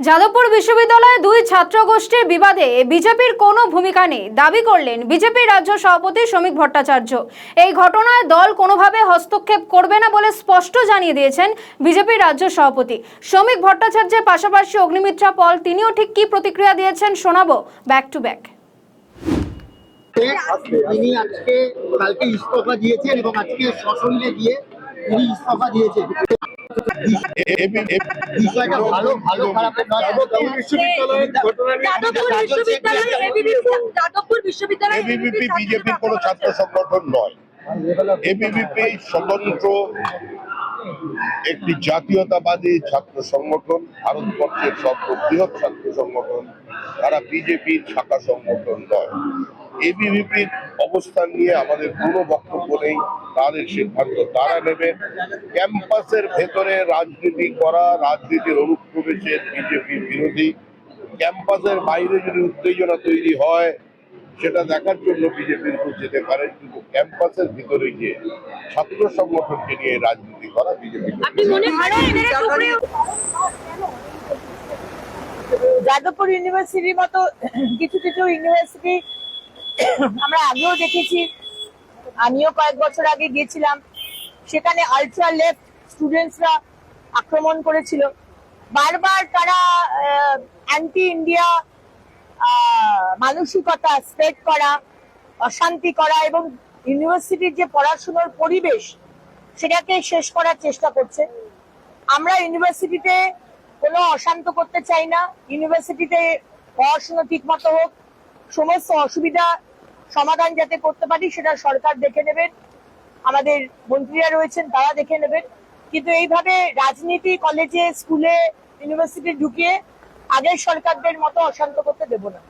যাদবপুর বিশ্ববিদ্যালয়ে দুই ছাত্র গোষ্ঠীর বিবাদে বিজেপির কোনো ভূমিকা নেই দাবি করলেন বিজেপির রাজ্য সভাপতি শ্রমিক ভট্টাচার্য। এই ঘটনায় দল কোনোভাবে হস্তক্ষেপ করবে না বলে স্পষ্ট জানিয়ে দিয়েছেন বিজেপির রাজ্য সভাপতি শ্রমিক ভট্টাচার্যের পাশাপাশি অগ্নিমিত্রা পল তিনিও ঠিক কি প্রতিক্রিয়া দিয়েছেন শোনাবো ব্যাক টু ব্যাক। তিনি আজকে কালকে ইস্তফা দিয়েছেন এবং আজকে সশরীরে গিয়ে তিনি ইস্তফা দিয়েছেন। বিষয়টা ভালো ভালো খারাপের নয়। যাদবপুর বিশ্ববিদ্যালয় এবিভিপি বিজেপির কোনো ছাত্র সংগঠন নয়। এবিভিপি স্বতন্ত্র একটি জাতীয়তাবাদী ছাত্র সংগঠন, ভারতবর্ষের সর্ববৃহৎ ছাত্র সংগঠন। তারা বিজেপির শাখা সংগঠন নয়। এবিভিপির অবস্থান নিয়ে আমাদের কোনো বক্তব্য নেই, তাদের সিদ্ধান্ত তারা নেবেন। ক্যাম্পাসের ভেতরে রাজনীতি করা, রাজনীতির অনুপ্রবেশের বিজেপি বিরোধী। ক্যাম্পাসের বাইরে যদি উত্তেজনা তৈরি হয় সেটা দেখার জন্য বিজেপির উপর যেতে পারে, কিন্তু ক্যাম্পাসের ভিতরে গিয়ে ছাত্র সংগঠনকে নিয়ে রাজনীতি করা বিজেপি। যাদবপুর ইউনিভার্সিটির মতো কিছু কিছু ইউনিভার্সিটি আমরা আগেও দেখেছি, আমিও কয়েক বছর আগে গিয়েছিলাম, সেখানে আলট্রা লেফট স্টুডেন্টসরা আক্রমণ করেছিল। বারবার তারা অ্যান্টি ইন্ডিয়া মানসিকতা স্প্রেড করা, অশান্তি করা এবং ইউনিভার্সিটির যে পড়াশোনার পরিবেশ সেটাকে শেষ করার চেষ্টা করছে। আমরা ইউনিভার্সিটিতে কোনো অশান্ত করতে চাই না। ইউনিভার্সিটিতে পড়াশোনা ঠিক মতো হোক, সমস্ত অসুবিধা সমাধান যাতে করতে পারি সেটা সরকার দেখে নেবেন, আমাদের মন্ত্রীরা রয়েছেন তারা দেখে নেবেন। কিন্তু এইভাবে রাজনীতি কলেজে, স্কুলে, ইউনিভার্সিটি ঢুকিয়ে আগের সরকারদের মতো অশান্ত করতে দেব না।